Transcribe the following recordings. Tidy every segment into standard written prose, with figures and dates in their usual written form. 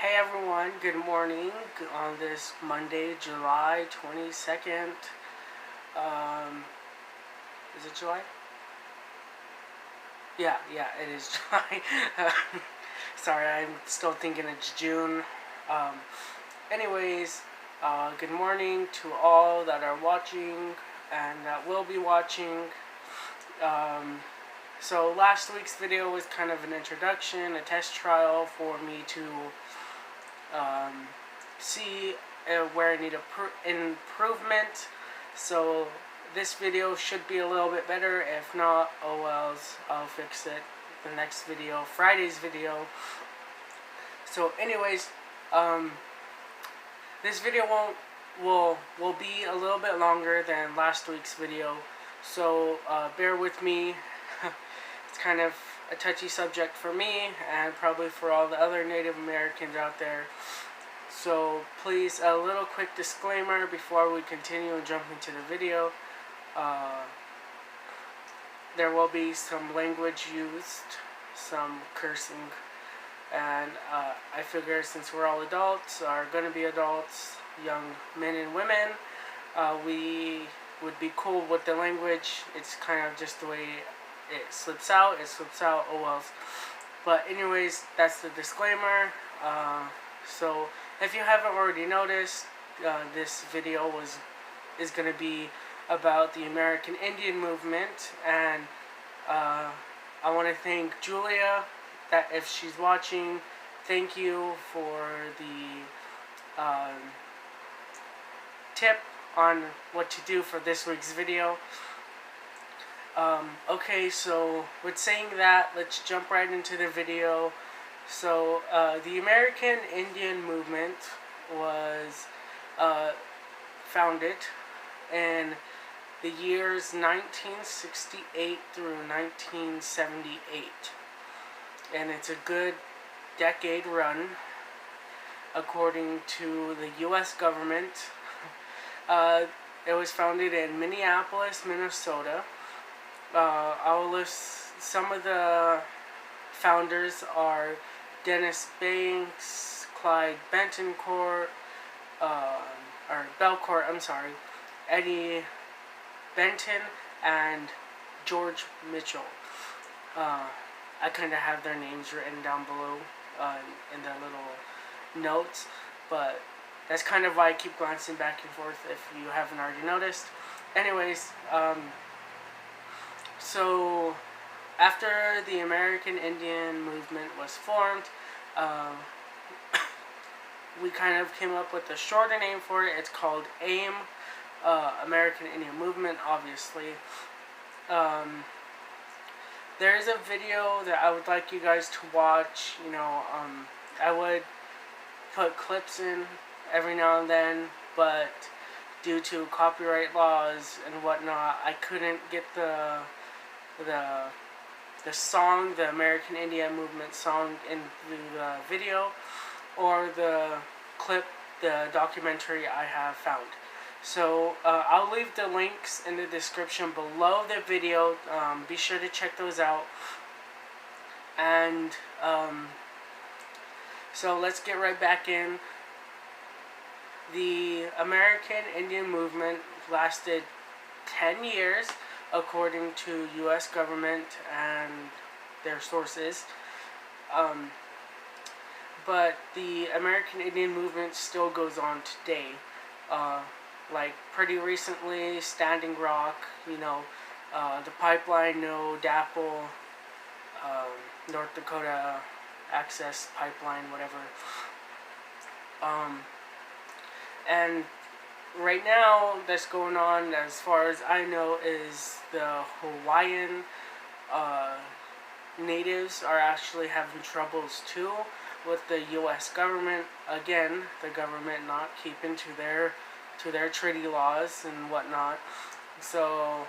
Hey everyone, good morning on this Monday, July 22nd. Um, is it July? Yeah, it is July. Sorry, I'm still thinking it's June. Um, anyways, good morning to all that are watching and that will be watching. Um, so last week's video was kind of an introduction, a test trial for me to see where I need improvement. So this video should be a little bit better. If not, oh well, I'll fix it. The next video, Friday's video. So anyways, this video will be a little bit longer than last week's video. So bear with me. It's kind of a touchy subject for me and probably for all the other Native Americans out there. So please, a little quick disclaimer before we continue and jump into the video. There will be some language used, some cursing, and I figure since we're all adults, are going to be adults, young men and women, we would be cool with the language. It's kind of just the way it slips out, oh well. But anyways, that's the disclaimer. So if you haven't already noticed, this video is going to be about the American Indian movement, and I want to thank Julia, that if she's watching, thank you for the tip on what to do for this week's video. Okay, so with saying that, let's jump right into the video. So the American Indian movement was founded in the years 1968 through 1978, and it's a good decade run according to the U.S. government. It was founded in Minneapolis, Minnesota. I'll list some of the founders are Dennis Banks, Clyde Bentoncourt, or Belcourt, Eddie Benton, and George Mitchell. I kind of have their names written down below in the little notes, but that's kind of why I keep glancing back and forth if you haven't already noticed. Anyways, so after the American Indian movement was formed, we kind of came up with a shorter name for it. It's called AIM, American Indian Movement, obviously. There's a video that I would like you guys to watch. I would put clips in every now and then, but due to copyright laws and whatnot, I couldn't get the song, the American Indian Movement song, in the video, or the clip, the documentary I have found. So I'll leave the links in the description below the video. Be sure to check those out. And so let's get right back in. The American Indian Movement lasted 10 years, according to U.S. government and their sources. But the American Indian movement still goes on today. Like pretty recently, Standing Rock, the Pipeline, DAPL, North Dakota Access Pipeline, whatever. And right now, that's going on, as far as I know, is the Hawaiian natives are actually having troubles too with the U.S. government. Again, the government not keeping to their treaty laws and whatnot. So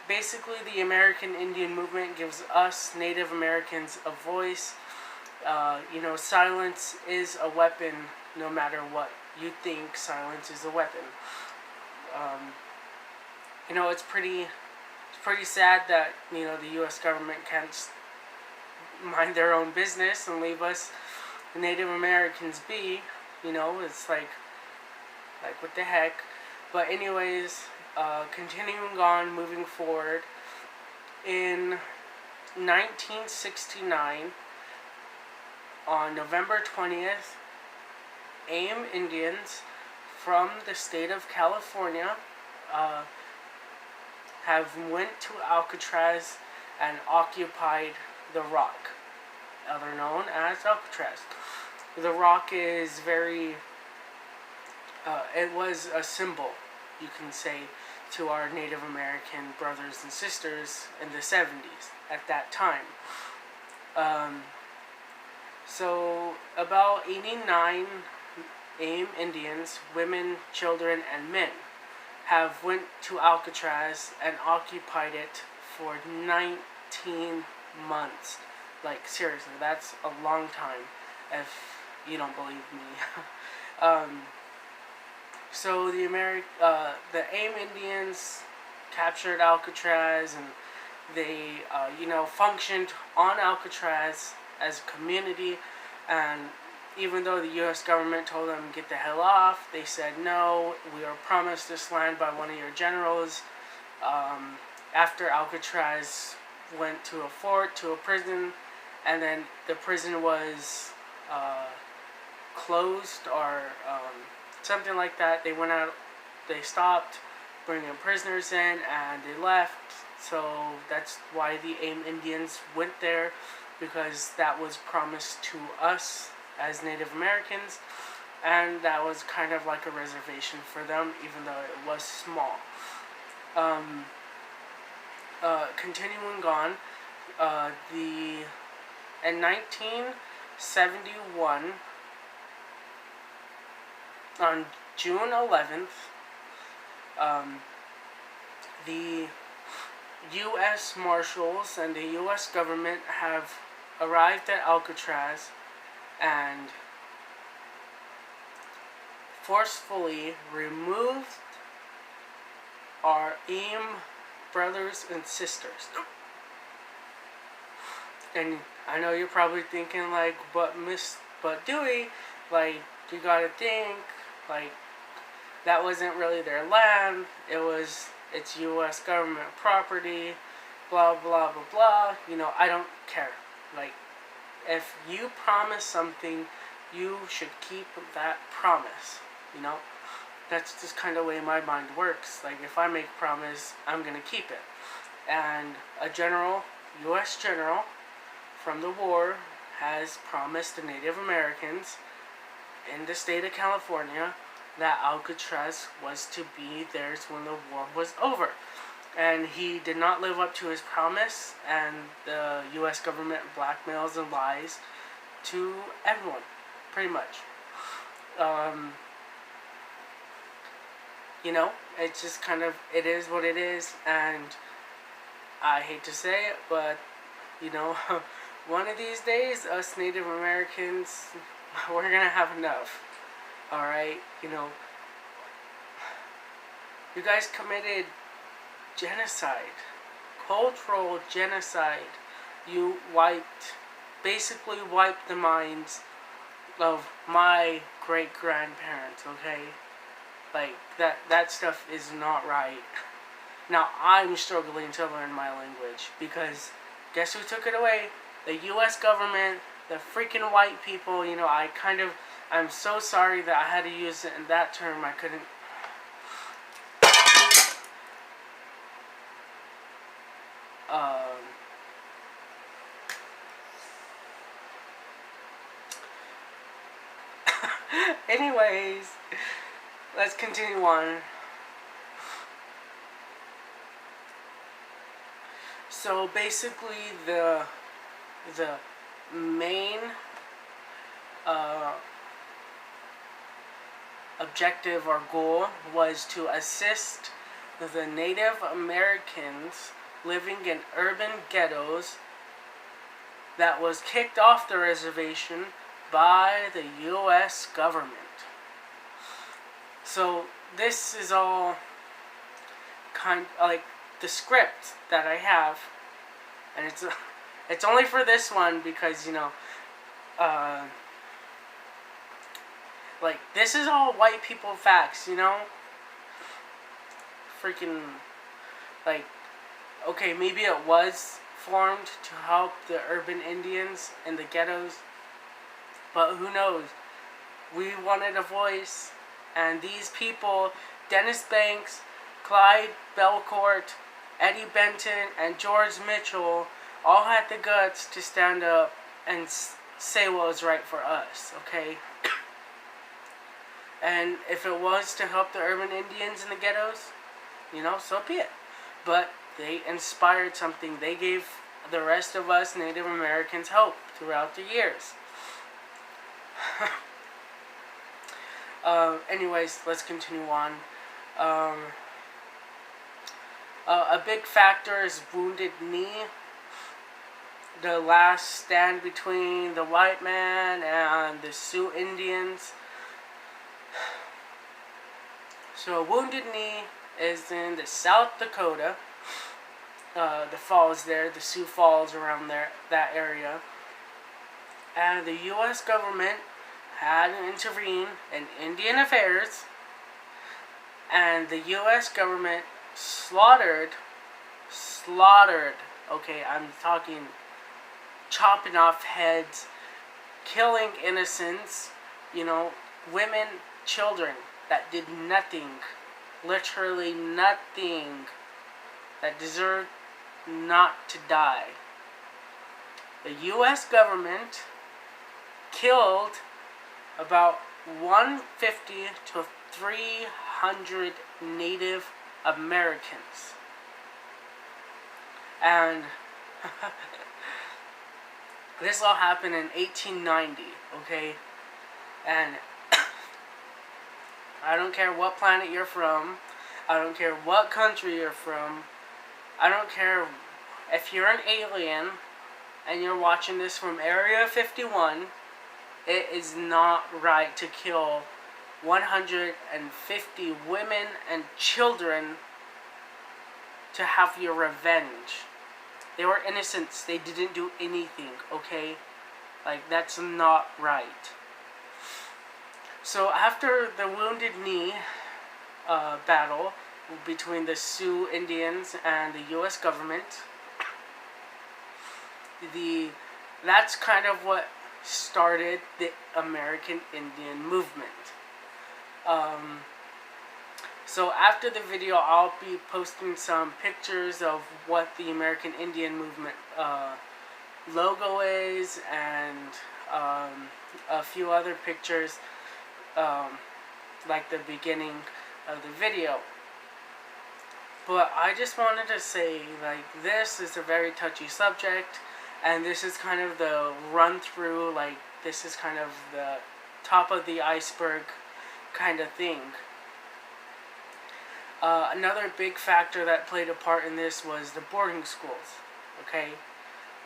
basically, the American Indian movement gives us Native Americans a voice. Silence is a weapon. No matter what you think, silence is a weapon. It's pretty sad that the U.S. government can't mind their own business and leave us the Native Americans be? You know, it's like what the heck. But anyways, continuing on, moving forward, in 1969, on November 20th, AIM Indians from the state of California have went to Alcatraz and occupied the Rock, other known as Alcatraz. The Rock is very, it was a symbol, you can say, to our Native American brothers and sisters in the 70s at that time. So about 89 AIM Indians, women, children, and men, have went to Alcatraz and occupied it for 19 months. Like, seriously, that's a long time, if you don't believe me. So the AIM Indians captured Alcatraz, and they, functioned on Alcatraz as a community. And even though the U.S. government told them get the hell off, they said no. We are promised this land by one of your generals. After Alcatraz went to a fort, to a prison, and then the prison was closed or something like that. They went out, they stopped bringing prisoners in, and they left. So that's why the AIM Indians went there, because that was promised to us as Native Americans, and that was kind of like a reservation for them, even though it was small. Continuing on, in 1971, on June 11th, the U.S. Marshals and the U.S. government have arrived at Alcatraz and forcefully removed our AIM brothers and sisters. And I know you're probably thinking, like, but Dewey, like, you gotta think, like, that wasn't really their land, it's U.S. government property, blah, blah, blah, blah. I don't care. Like, if you promise something, you should keep that promise, That's just kind of the way my mind works. Like, if I make a promise, I'm gonna keep it. And a general, U.S. general from the war, has promised the Native Americans in the state of California that Alcatraz was to be theirs when the war was over. And he did not live up to his promise, and the U.S. government blackmails and lies to everyone, pretty much. It's just kind of, it is what it is, and I hate to say it, but, one of these days, us Native Americans, we're gonna have enough. Alright? You guys committed genocide. Cultural genocide. You basically wiped the minds of my great-grandparents, okay? Like, that stuff is not right. Now, I'm struggling to learn my language, because guess who took it away? The U.S. government, the freaking white people. I'm so sorry that I had to use it in that term. I couldn't. Anyways, let's continue on. So basically, the main objective or goal was to assist the Native Americans living in urban ghettos that was kicked off the reservation by the U.S. government. So this is all kind of like the script that I have, and it's only for this one because Like, this is all white people facts, you know? Freaking, like, okay, maybe it was formed to help the urban Indians in the ghettos, but who knows? We wanted a voice, and these people, Dennis Banks, Clyde Belcourt, Eddie Benton, and George Mitchell, all had the guts to stand up and say what was right for us, okay? And if it was to help the urban Indians in the ghettos, you know, so be it. But they inspired something. They gave the rest of us Native Americans hope throughout the years. Anyways, let's continue on. A big factor is Wounded Knee. The last stand between the white man and the Sioux Indians. So Wounded Knee is in the South Dakota. The falls there, the Sioux Falls around there, that area. And the U.S. government had to intervene in Indian affairs, and the U.S. government slaughtered, okay, I'm talking chopping off heads, killing innocents, you know, women, children that did nothing, literally nothing, that deserved not to die. The U.S. government killed about 150 to 300 Native Americans. And this all happened in 1890, okay? And I don't care what planet you're from, I don't care what country you're from, I don't care if you're an alien and you're watching this from Area 51, it is not right to kill 150 women and children to have your revenge. They were innocents. They didn't do anything, okay? Like, that's not right. So after the Wounded Knee battle between the Sioux Indians and the U.S. government, that's kind of what started the American Indian movement. So after the video, I'll be posting some pictures of what the American Indian movement logo is, and a few other pictures, like the beginning of the video. But I just wanted to say, like, this is a very touchy subject, and this is kind of the run through, like, this is kind of the top of the iceberg kind of thing. Another big factor that played a part in this was the boarding schools, okay?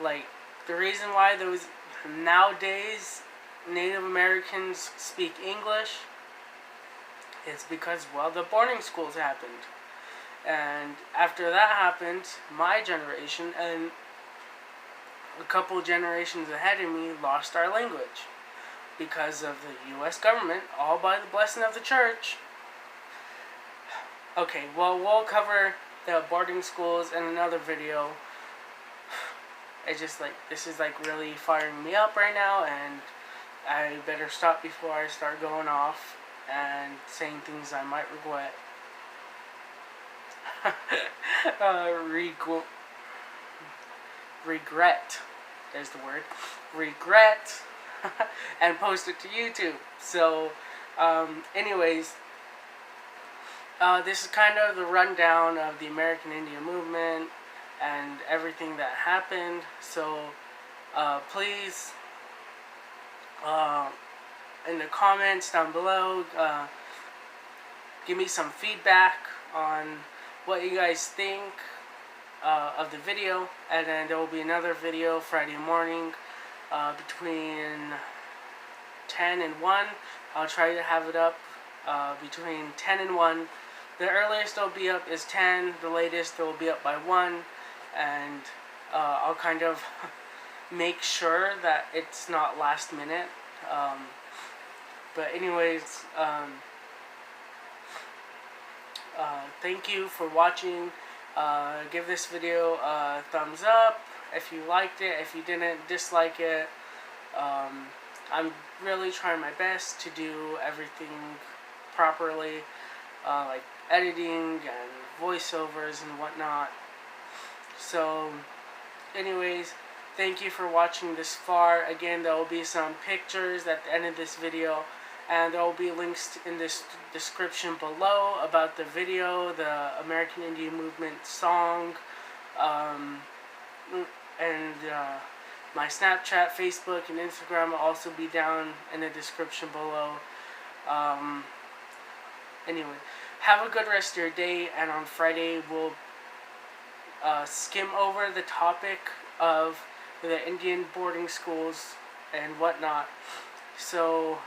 Like, the reason why those nowadays Native Americans speak English is because, well, the boarding schools happened. And after that happened, my generation and a couple generations ahead of me lost our language because of the U.S. government, all by the blessing of the church. Okay, well, we'll cover the boarding schools in another video. It's just like, this is like really firing me up right now, and I better stop before I start going off and saying things I might regret. Regret. There's the word. Regret. And post it to YouTube. So, anyways, this is kind of the rundown of the American Indian movement and everything that happened. So, please, in the comments down below, give me some feedback on what you guys think of the video. And then there will be another video Friday morning between 10 and 1. I'll try to have it up between 10 and 1. The earliest it'll be up is 10. The latest it will be up by 1. And I'll kind of make sure that it's not last minute. But anyways, thank you for watching. Give this video a thumbs up if you liked it. If you didn't, dislike it. I'm really trying my best to do everything properly, like editing and voiceovers and whatnot. So anyways, thank you for watching this far. Again, there will be some pictures at the end of this video, and there will be links in this description below about the video, the American Indian Movement song, and my Snapchat, Facebook, and Instagram will also be down in the description below. Anyway, have a good rest of your day, and on Friday we'll skim over the topic of the Indian boarding schools and whatnot. So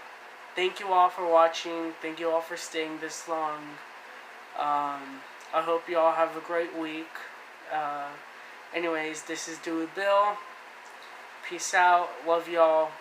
thank you all for watching. Thank you all for staying this long. I hope you all have a great week. Anyways, this is Dewey Bill. Peace out. Love y'all.